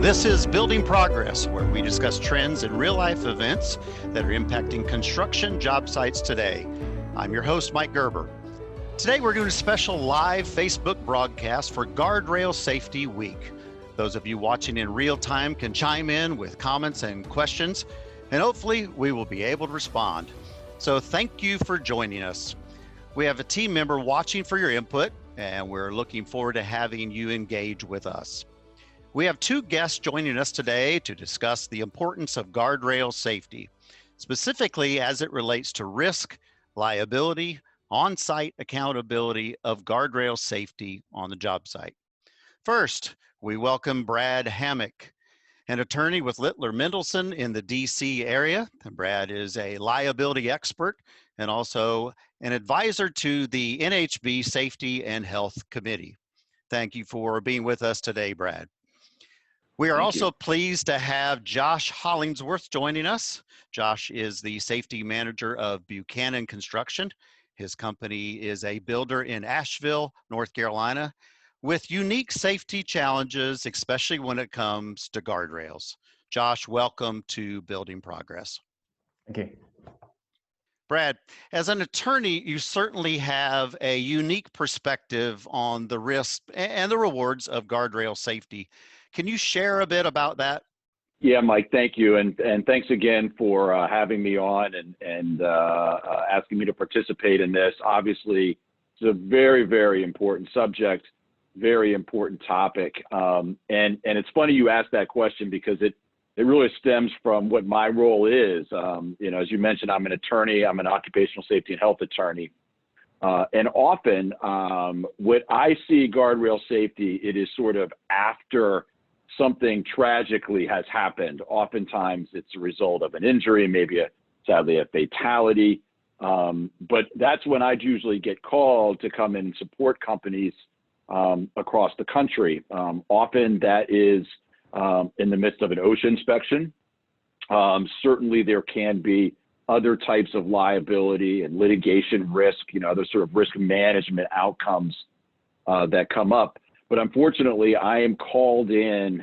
This is Building Progress, where we discuss trends and real-life events that are impacting construction job sites today. I'm your host, Mike Gerber. Today, we're doing a special live Facebook broadcast for Guardrail Safety Week. Those of you watching in real time can chime in with comments and questions, and hopefully we will be able to respond. So thank you for joining us. We have a team member watching for your input, and we're looking forward to having you engage with us. We have two guests joining us today to discuss the importance of guardrail safety, specifically as it relates to risk, liability, on-site accountability of guardrail safety on the job site. First, we welcome Brad Hammock, an attorney with Littler Mendelson in the DC area. And Brad is a liability expert and also an advisor to the NHB Safety and Health Committee. Thank you for being with us today, Brad. We are also pleased to have Josh Hollingsworth joining us. Josh is the safety manager of Buchannan Construction. His company is a builder in Asheville, North Carolina, with unique safety challenges, especially when it comes to guardrails. Josh, welcome to Building Progress. Thank you. Brad, as an attorney, you certainly have a unique perspective on the risks and the rewards of guardrail safety. Can you share a bit about that? Yeah, Mike, thank you. And thanks again for having me on and asking me to participate in this. Obviously, it's a very, very important subject, very important topic. And it's funny you asked that question because it really stems from what my role is. As you mentioned, I'm an attorney, I'm an occupational safety and health attorney. And often what I see guardrail safety, it is sort of after something tragically has happened. Oftentimes it's a result of an injury, maybe sadly a fatality. But that's when I'd usually get called to come in and support companies across the country. Often that is in the midst of an OSHA inspection. Certainly there can be other types of liability and litigation risk, other sort of risk management outcomes that come up. But unfortunately, I am called in,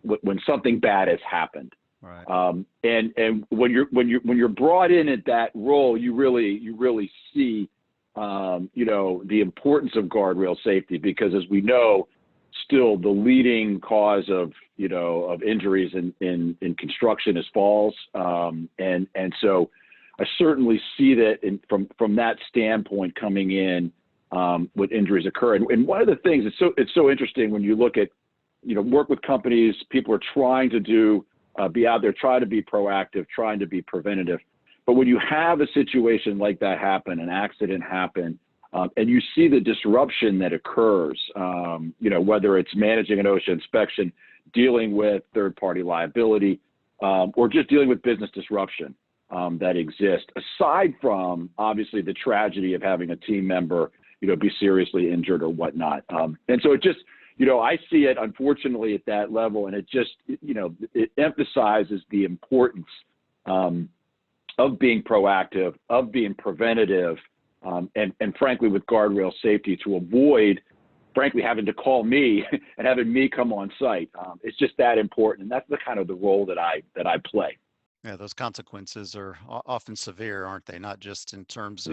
when something bad has happened. Right. And when you're brought in at that role, you really see, the importance of guardrail safety, because as we know, still the leading cause of injuries in construction is falls. And so I certainly see that from that standpoint coming in. When injuries occur. And one of the things, it's so interesting when you look at, work with companies, people are trying to be out there, try to be proactive, trying to be preventative. But when you have a situation like that happen, an accident happen, and you see the disruption that occurs, whether it's managing an OSHA inspection, dealing with third-party liability, or just dealing with business disruption that exists, aside from obviously the tragedy of having a team member be seriously injured or whatnot. And so it just, I see it unfortunately at that level, and it just, it emphasizes the importance of being proactive, of being preventative, and frankly with guardrail safety to avoid, frankly, having to call me and having me come on site. It's just that important, and that's the kind of the role that I play. Yeah, those consequences are often severe, aren't they? Not just in terms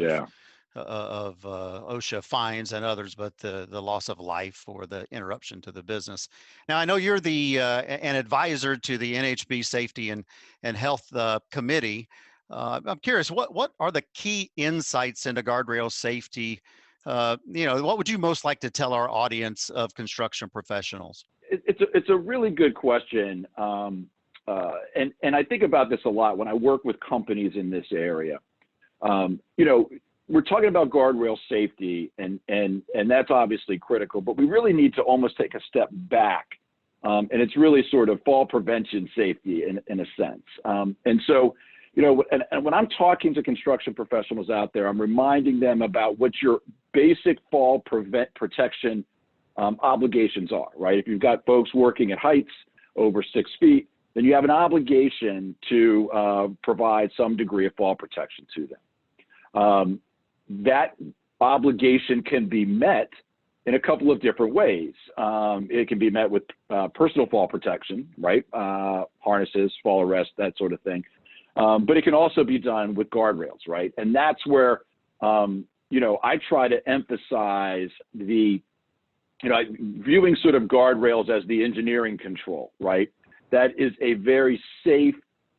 of OSHA fines and others, but the loss of life or the interruption to the business. Now, I know you're an advisor to the NHB Safety and Health Committee. I'm curious, what are the key insights into guardrail safety? What would you most like to tell our audience of construction professionals? It's a really good question. And I think about this a lot when I work with companies in this area. We're talking about guardrail safety, and that's obviously critical, but we really need to almost take a step back. And it's really sort of fall prevention safety in a sense. And so, and when I'm talking to construction professionals out there, I'm reminding them about what your basic fall protection obligations are, right? If you've got folks working at heights over 6 feet, then you have an obligation to provide some degree of fall protection to them. That obligation can be met in a couple of different ways. It can be met with personal fall protection, right? Harnesses, fall arrest, that sort of thing. But it can also be done with guardrails, right? And that's where, I try to emphasize viewing sort of guardrails as the engineering control, right? That is a very safe,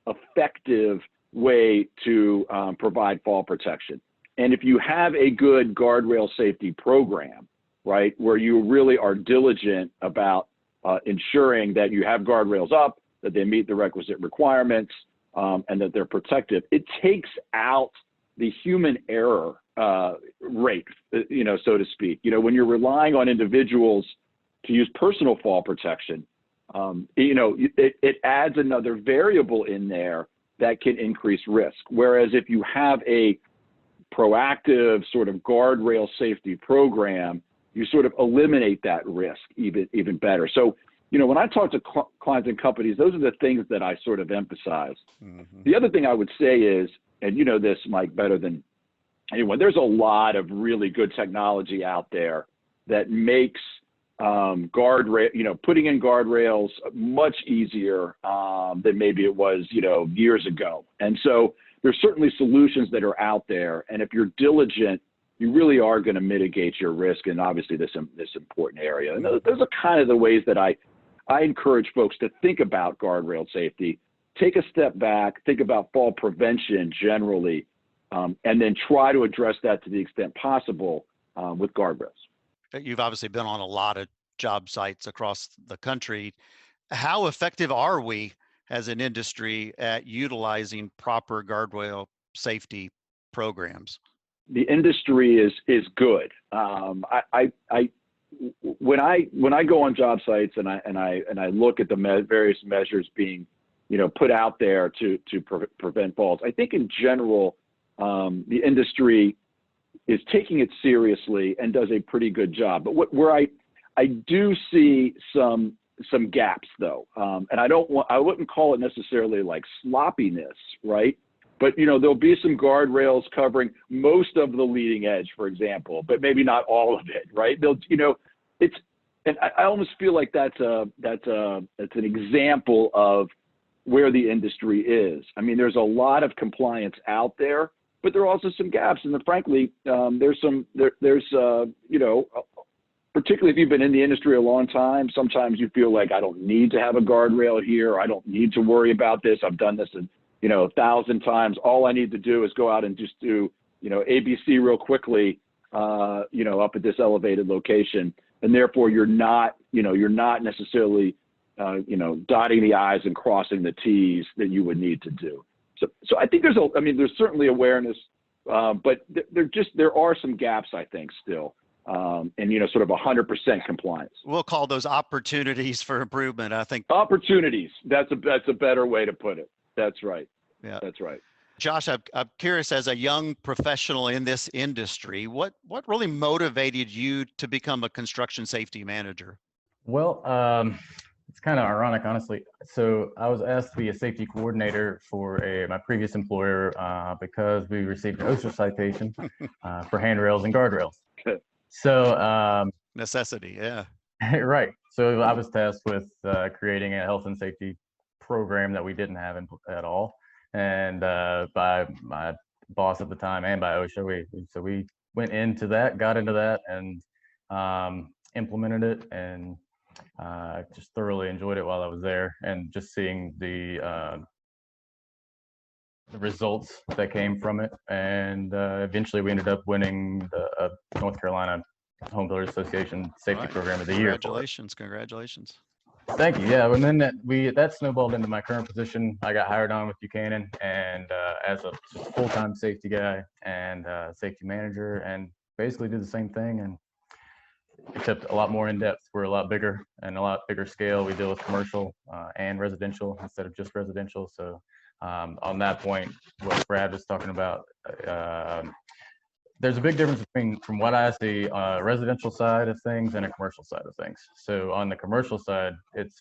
effective way to provide fall protection. And if you have a good guardrail safety program, right, where you really are diligent about ensuring that you have guardrails up, that they meet the requisite requirements, and that they're protective, it takes out the human error rate, so to speak. When you're relying on individuals to use personal fall protection, it adds another variable in there that can increase risk. Whereas if you have a proactive sort of guardrail safety program, you sort of eliminate that risk even better. So, when I talk to clients and companies, those are the things that I sort of emphasize. Mm-hmm. The other thing I would say is, and you know this, Mike, better than anyone, there's a lot of really good technology out there that makes putting in guardrails much easier than maybe it was, years ago. And so there's certainly solutions that are out there. And if you're diligent, you really are going to mitigate your risk in obviously this important area. And those are kind of the ways that I encourage folks to think about guardrail safety. Take a step back, think about fall prevention generally, and then try to address that to the extent possible with guardrails. You've obviously been on a lot of job sites across the country. How effective are we as an industry at utilizing proper guardrail safety programs? The industry is good. When I go on job sites and I look at the various measures being put out there to prevent falls, I think in general the industry is taking it seriously and does a pretty good job. But where I do see some gaps though, and I wouldn't call it necessarily like sloppiness, right? But there'll be some guardrails covering most of the leading edge, for example, but maybe not all of it, right? And I almost feel like that's an example of where the industry is. I mean, there's a lot of compliance out there, but there are also some gaps, and frankly, there's particularly if you've been in the industry a long time, sometimes you feel like I don't need to have a guardrail here. Or I don't need to worry about this. I've done this 1,000 times. All I need to do is go out and just do, ABC real quickly, up at this elevated location. And therefore you're not necessarily, dotting the I's and crossing the T's that you would need to do. So I think there's certainly awareness, but there are some gaps, I think, still. And sort of 100% compliance. We'll call those opportunities for improvement, I think. Opportunities. That's a better way to put it. That's right. Yeah, that's right. Josh, I'm curious, as a young professional in this industry, what really motivated you to become a construction safety manager? Well, it's kind of ironic, honestly. So I was asked to be a safety coordinator for my previous employer because we received an OSHA citation for handrails and guardrails. So necessity, yeah. Right. So I was tasked with creating a health and safety program that we didn't have at all, and by my boss at the time and by OSHA, we went into that, got into that, and implemented it, and just thoroughly enjoyed it while I was there, and just seeing the results that came from it, and eventually we ended up winning the North Carolina Home Builders Association Safety Program of the Year. Congratulations. Thank you. Yeah, and then that snowballed into my current position. I got hired on with Buchanan, and as a full-time safety guy and safety manager, and basically do the same thing, and except a lot more in depth. We're a lot bigger and a lot bigger scale. We deal with commercial and residential instead of just residential. So on that point, what Brad was talking about, there's a big difference from what I see a residential side of things and a commercial side of things. So on the commercial side, there's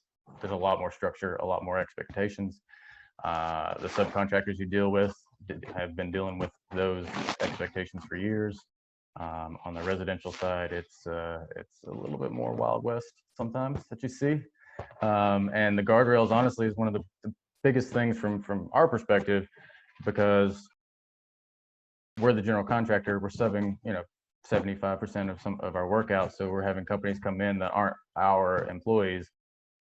a lot more structure, a lot more expectations. The subcontractors you deal with have been dealing with those expectations for years. On the residential side, it's a little bit more Wild West sometimes that you see. And the guardrails, honestly, is one of the biggest things from our perspective, because we're the general contractor. We're subbing, 75% of our work out. So we're having companies come in that aren't our employees.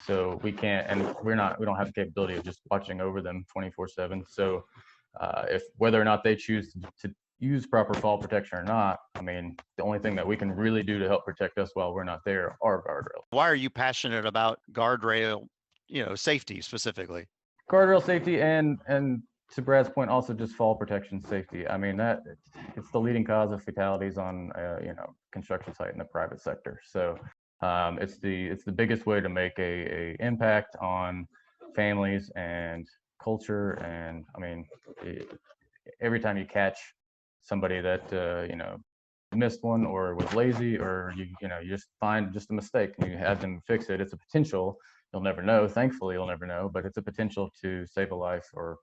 So we can't, and we don't have the capability of just watching over them 24/7. So if whether or not they choose to use proper fall protection or not, I mean, the only thing that we can really do to help protect us while we're not there are guardrails. Why are you passionate about guardrail, safety specifically? Guardrail safety and to Brad's point, also just fall protection safety. I mean, it's the leading cause of fatalities on construction site in the private sector. So it's the biggest way to make a impact on families and culture. And I mean, every time you catch somebody that missed one or was lazy, or you just find just a mistake and you have them fix it, it's a potential. You'll never know. Thankfully, you'll never know, but it's a potential to save a life or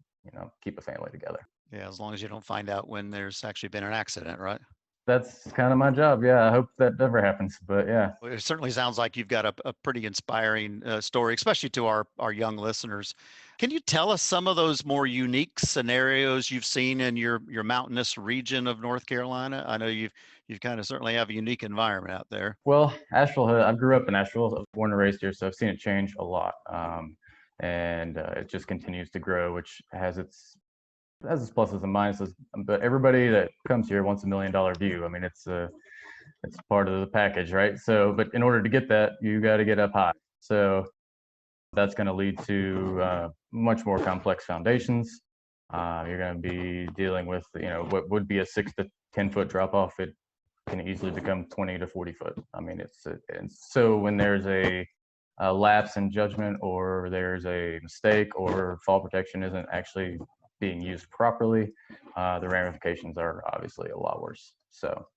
keep a family together. Yeah, as long as you don't find out when there's actually been an accident, right? That's kind of my job. Yeah, I hope that never happens. But yeah, Well, it certainly sounds like you've got a pretty inspiring story, especially to our young listeners. Can you tell us some of those more unique scenarios you've seen in your mountainous region of North Carolina? I know you've kind of certainly have a unique environment out there. well, Asheville, I grew up in Asheville. I was born and raised here, so I've seen it change a lot. And it just continues to grow, which has its pluses and minuses. But everybody that comes here wants $1 million view. I mean, it's part of the package, right? So, but in order to get that, you got to get up high. So that's going to lead to much more complex foundations. You're going to be dealing with, what would be a 6 to 10 foot drop off. It can easily become 20 to 40 foot. I mean, and so when there's a lapse in judgment, or there's a mistake, or fall protection isn't actually being used properly, the ramifications are obviously a lot worse. So,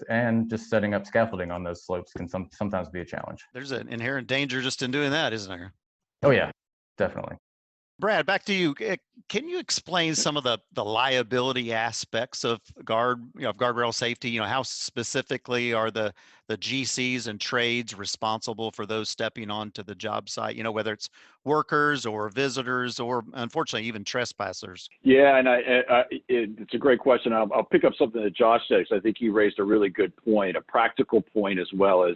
and just setting up scaffolding on those slopes can sometimes be a challenge. There's an inherent danger just in doing that, isn't there? Oh yeah, definitely. Brad, back to you. Can you explain some of the liability aspects of guardrail safety? How specifically are the GCs and trades responsible for those stepping onto the job site? Whether it's workers or visitors, or unfortunately even trespassers. Yeah, and it's a great question. I'll pick up something that Josh said, because I think he raised a really good point, a practical point, as well as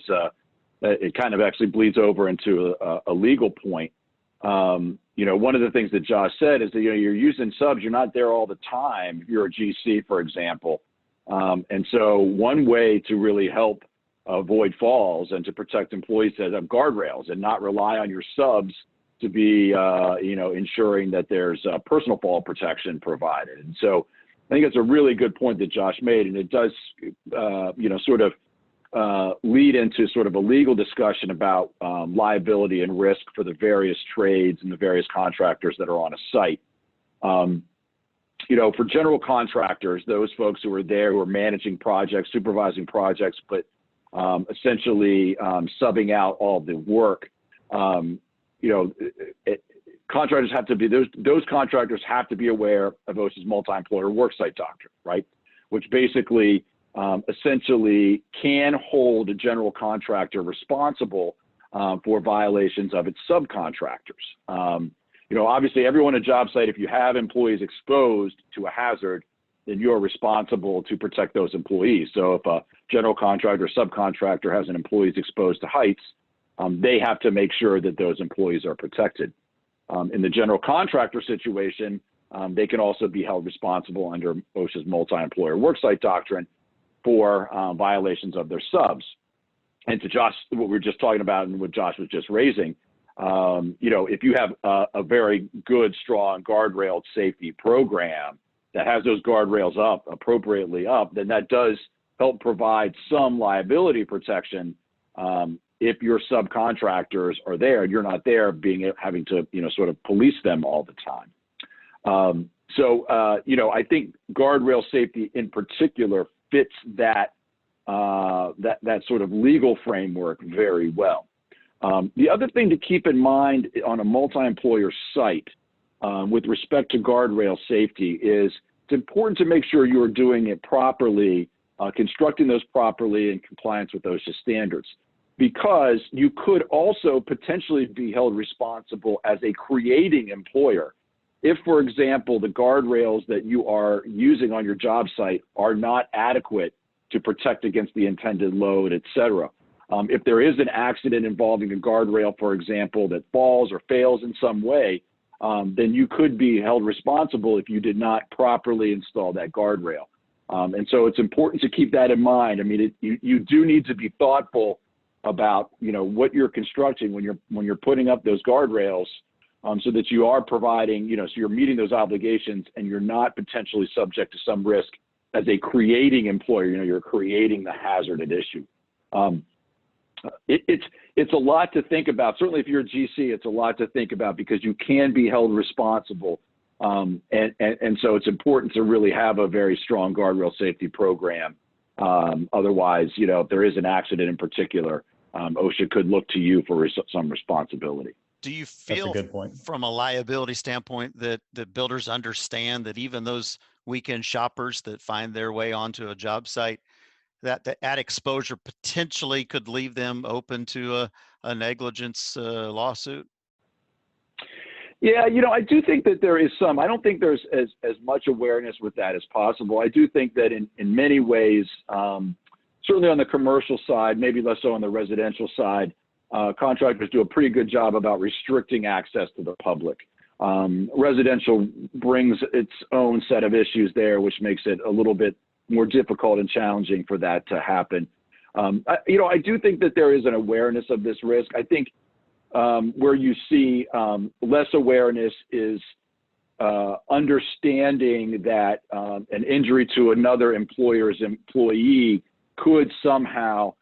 it kind of actually bleeds over into a legal point. One of the things that Josh said is that, you're using subs, you're not there all the time. If you're a GC, for example. And so one way to really help avoid falls and to protect employees is to have guardrails and not rely on your subs to be, ensuring that there's personal fall protection provided. And so I think it's a really good point that Josh made, and it does, sort of lead into sort of a legal discussion about liability and risk for the various trades and the various contractors that are on a site. For general contractors, those folks who are there, who are managing projects, supervising projects, but essentially subbing out all the work, contractors have to be, those contractors have to be aware of OSHA's multi-employer worksite doctrine, right? Which basically essentially can hold a general contractor responsible for violations of its subcontractors. Obviously, everyone on a job site, if you have employees exposed to a hazard, then you're responsible to protect those employees. So if a general contractor or subcontractor has an employees exposed to heights, they have to make sure that those employees are protected. In the general contractor situation, they can also be held responsible under OSHA's multi-employer worksite doctrine for violations of their subs. And to Josh, what we were just talking about and what Josh was just raising, if you have a very good, strong guardrail safety program that has those guardrails up appropriately up, then that does help provide some liability protection if your subcontractors are there and you're not there, having to sort of police them all the time. I think guardrail safety in particular fits that sort of legal framework very well. The other thing to keep in mind on a multi-employer site with respect to guardrail safety is it's important to make sure you are doing it properly constructing those properly in compliance with OSHA standards. Because you could also potentially be held responsible as a creating employer. If, for example, the guardrails that you are using on your job site are not adequate to protect against the intended load, et cetera. If there is an accident involving a guardrail, for example, that falls or fails in some way, then you could be held responsible if you did not properly install that guardrail. And so it's important to keep that in mind. I mean, you do need to be thoughtful about, what you're constructing when you're putting up those guardrails, so that you are providing, so you're meeting those obligations and you're not potentially subject to some risk as a creating employer. You're creating the hazard at issue. It's a lot to think about. Certainly if you're a GC, it's a lot to think about because you can be held responsible. And so it's important to really have a very strong guardrail safety program. Otherwise, if there is an accident in particular, OSHA could look to you for some responsibility. Do you feel from a liability standpoint that builders understand that even those weekend shoppers that find their way onto a job site, that exposure potentially could leave them open to a negligence lawsuit? Yeah, I do think that there is some. I don't think there's as much awareness with that as possible. I do think that in many ways, certainly on the commercial side, maybe less so on the residential side, contractors do a pretty good job about restricting access to the public. Residential brings its own set of issues there, which makes it a little bit more difficult and challenging for that to happen. I do think that there is an awareness of this risk. I think where you see less awareness is understanding that an injury to another employer's employee could somehow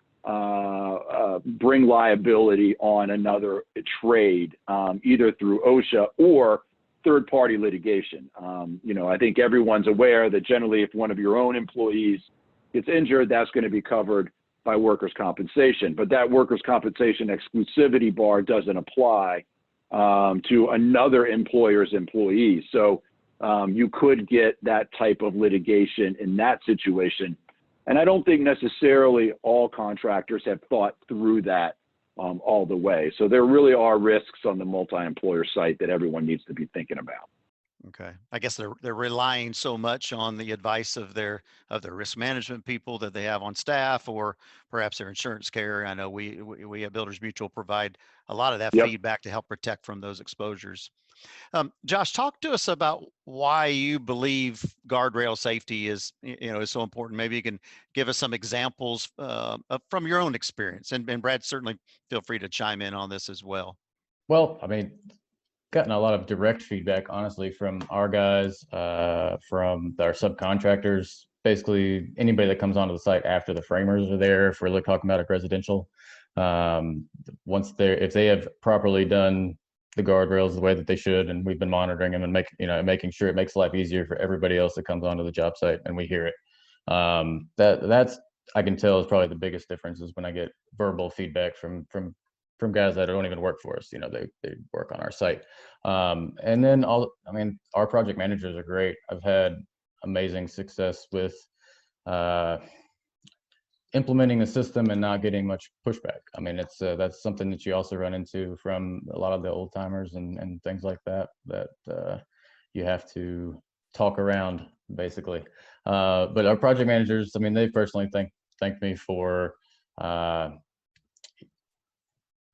bring liability on another trade, either through OSHA or third-party litigation. I think everyone's aware that generally if one of your own employees gets injured, that's going to be covered by workers' compensation. But that workers' compensation exclusivity bar doesn't apply to another employer's employees. So you could get that type of litigation in that situation. And I don't think necessarily all contractors have thought through that all the way. So there really are risks on the multi-employer site that everyone needs to be thinking about. Okay. I guess they're relying so much on the advice of their risk management people that they have on staff, or perhaps their insurance carrier. I know we at Builders Mutual provide a lot of that feedback to help protect from those exposures. Josh, talk to us about why you believe guardrail safety is so important. Maybe you can give us some examples from your own experience, and Brad, certainly feel free to chime in on this as well. Well, I mean, gotten a lot of direct feedback, honestly, from our guys, from our subcontractors, basically anybody that comes onto the site after the framers are there, if we're talking about a residential. If they have properly done the guardrails the way that they should, and we've been monitoring them and making sure it makes life easier for everybody else that comes onto the job site, and we hear it. That's I can tell is probably the biggest difference is when I get verbal feedback from guys that don't even work for us. They work on our site. And then our project managers are great. I've had amazing success with implementing the system and not getting much pushback. I mean, that's something that you also run into from a lot of the old timers and things like that you have to talk around, basically. But our project managers, they personally thank me for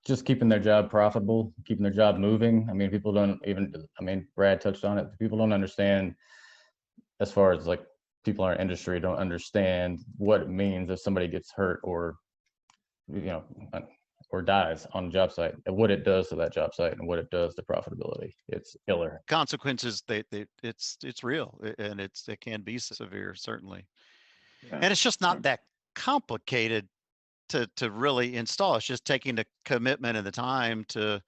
just keeping their job profitable, keeping their job moving. People don't even, Brad touched on it. People don't understand, as far as people in our industry don't understand what it means if somebody gets hurt or dies on a job site, and what it does to that job site and what it does to profitability. It's killer. Consequences, it's real, and it can be severe, certainly. Yeah. And it's just not that complicated to really install. It's just taking the commitment and the time to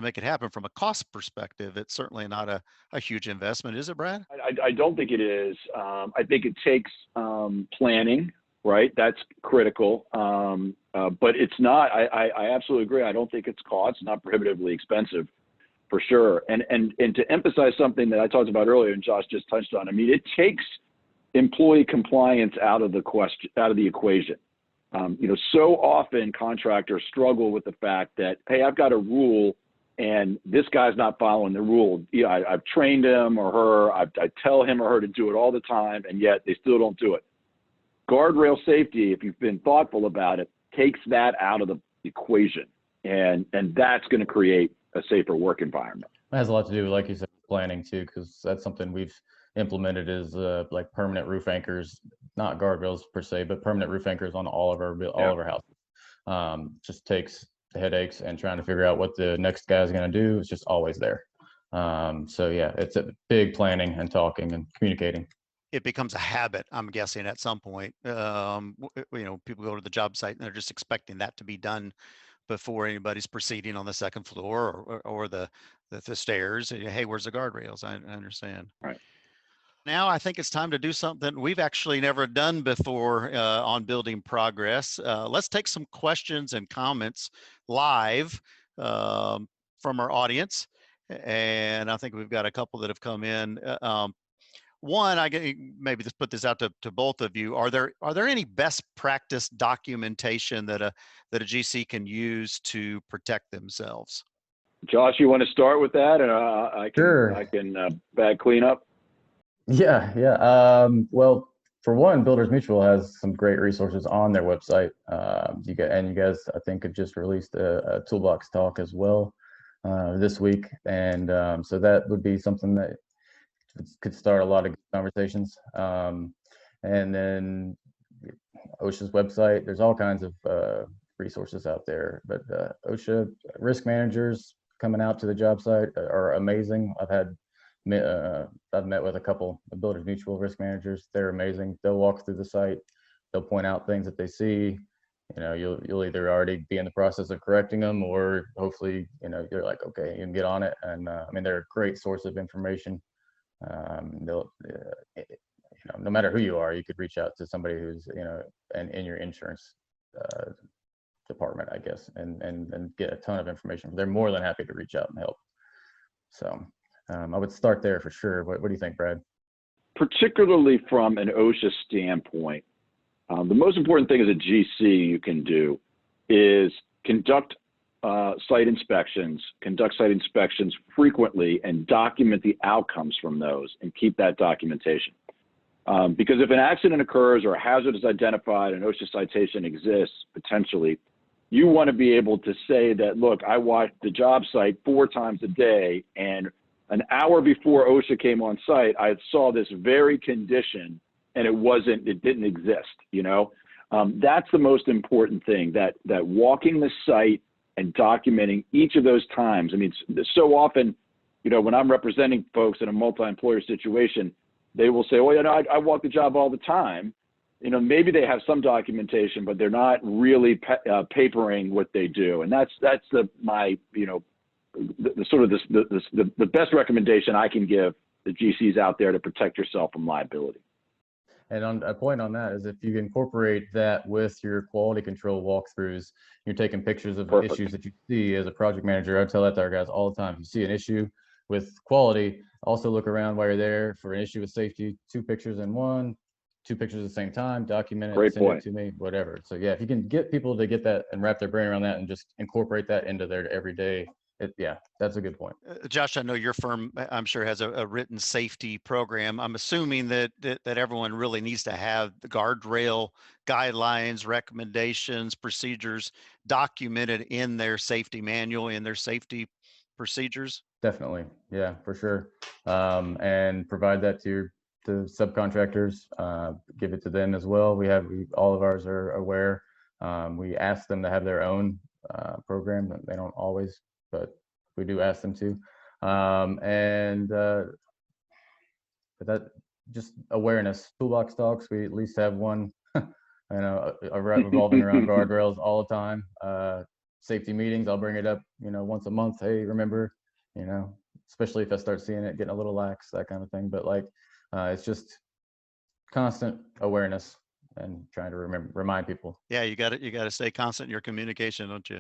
make it happen. From a cost perspective, it's certainly not a huge investment, is it, Brad? I don't think it is. I think it takes planning, right? That's critical. But it's not, I absolutely agree. I don't think it's cost. It's not prohibitively expensive, for sure. And to emphasize something that I talked about earlier and Josh just touched on, it takes employee compliance out of the equation. So often contractors struggle with the fact that, hey, I've got a rule and this guy's not following the rule. I've trained him or her, I tell him or her to do it all the time, and yet they still don't do it. Guardrail safety, if you've been thoughtful about it, takes that out of the equation, and that's going to create a safer work environment. It has a lot to do, like you said, with planning too, because that's something we've implemented is like permanent roof anchors, not guardrails per se, but permanent roof anchors on all of our houses. Just takes the headaches and trying to figure out what the next guy's going to do. It's just always there. So yeah, it's a big planning and talking and communicating. It becomes a habit, I'm guessing, at some point. People go to the job site and they're just expecting that to be done before anybody's proceeding on the second floor or the stairs. Hey, where's the guardrails? I understand. Right. Now I think it's time to do something we've actually never done before on Building Progress. Let's take some questions and comments live from our audience. And I think we've got a couple that have come in. One, maybe just put this out to both of you. Are there any best practice documentation that a GC can use to protect themselves? Josh, you want to start with that, and Sure. I can bag clean up. Yeah. Well, for one, Builders Mutual has some great resources on their website. You guys, I think, have just released a toolbox talk as well this week, and so that would be something that could start a lot of conversations. And then OSHA's website, there's all kinds of resources out there, but OSHA risk managers coming out to the job site are amazing. I've met with a couple of Builders Mutual risk managers. They're amazing. They'll walk through the site. They'll point out things that they see. You'll either already be in the process of correcting them, or hopefully, you're like, okay, you can get on it. And they're a great source of information. No matter who you are, you could reach out to somebody who's, in your insurance department, I guess, and get a ton of information. They're more than happy to reach out and help. So I would start there for sure. What do you think, Brad? Particularly from an OSHA standpoint, the most important thing as a GC you can do is conduct site inspections frequently, and document the outcomes from those, and keep that documentation. Because if an accident occurs or a hazard is identified, an OSHA citation exists potentially, you want to be able to say that, look, I watched the job site 4 times a day, and an hour before OSHA came on site, I saw this very condition, and it didn't exist. That's the most important thing, that walking the site and documenting each of those times. So often, when I'm representing folks in a multi-employer situation, they will say, well, I walk the job all the time. Maybe they have some documentation, but they're not really papering what they do. And that's the best recommendation I can give the GCs out there to protect yourself from liability. And on a point on that is, if you incorporate that with your quality control walkthroughs, you're taking pictures of Perfect. issues that you see as a project manager. I tell that to our guys all the time. If you see an issue with quality, also look around while you're there for an issue with safety. 2 pictures in one, 2 pictures at the same time, document it, Great send point. it to me, whatever. So yeah, if you can get people to get that and wrap their brain around that and just incorporate that into their everyday, that's a good point. Josh, I know your firm, I'm sure, has a written safety program. I'm assuming that everyone really needs to have the guardrail guidelines, recommendations, procedures documented in their safety manual, in their safety procedures. Definitely, yeah, for sure. And provide that to subcontractors. Give it to them as well. All of ours are aware. We ask them to have their own program. They don't always, but we do ask them to. But that just awareness. Toolbox talks, we at least have one, revolving around guardrails all the time. Safety meetings, I'll bring it up, once a month. Hey, remember, especially if I start seeing it getting a little lax, that kind of thing. But it's just constant awareness and trying to remind people. Yeah, you got to stay constant in your communication, don't you?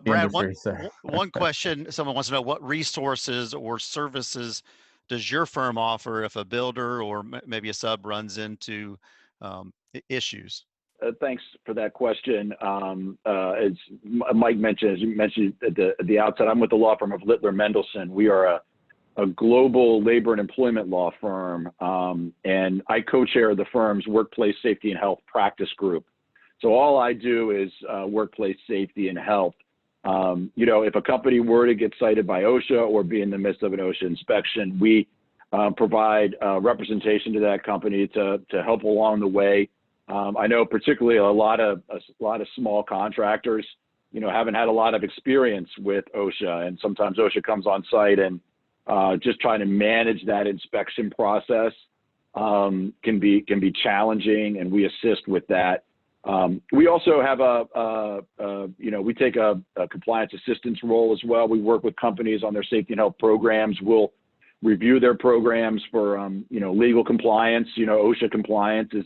Brad, one question, someone wants to know, what resources or services does your firm offer if a builder or maybe a sub runs into issues? Thanks for that question. As Mike mentioned, as you mentioned at the outset, I'm with the law firm of Littler Mendelson. We are a global labor and employment law firm, and I co-chair the firm's workplace safety and health practice group. So all I do is workplace safety and health. If a company were to get cited by OSHA or be in the midst of an OSHA inspection, we provide representation to that company to help along the way. I know particularly a lot of small contractors, haven't had a lot of experience with OSHA, and sometimes OSHA comes on site and just trying to manage that inspection process can be challenging, and we assist with that. We also have we take a compliance assistance role as well. We work with companies on their safety and health programs. We'll review their programs for legal compliance, OSHA compliance. Is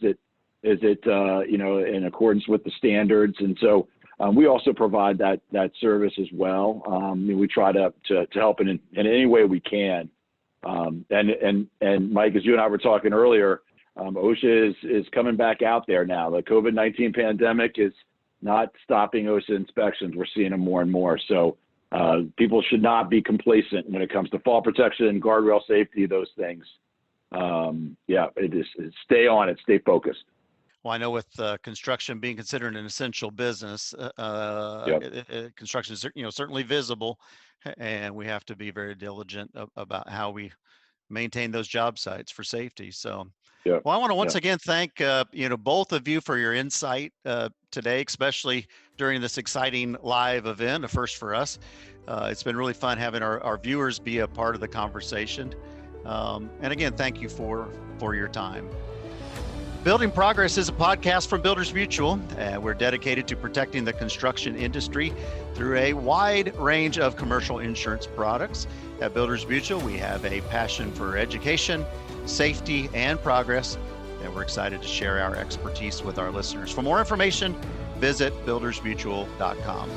it in accordance with the standards? And so we also provide that service as well. We try to help in any way we can. And Mike, as you and I were talking earlier, OSHA is coming back out there now. The COVID-19 pandemic is not stopping OSHA inspections. We're seeing them more and more. So people should not be complacent when it comes to fall protection, guardrail safety, those things. Stay on it, stay focused. Well, I know with construction being considered an essential business, construction is certainly visible, and we have to be very diligent about how we maintain those job sites for safety. So, well, I want to once again thank both of you for your insight today, especially during this exciting live event, a first for us. It's been really fun having our viewers be a part of the conversation. And again, thank you for your time. Building Progress is a podcast from Builders Mutual. We're dedicated to protecting the construction industry through a wide range of commercial insurance products. At Builders Mutual, we have a passion for education, safety, and progress, and we're excited to share our expertise with our listeners. For more information, visit buildersmutual.com.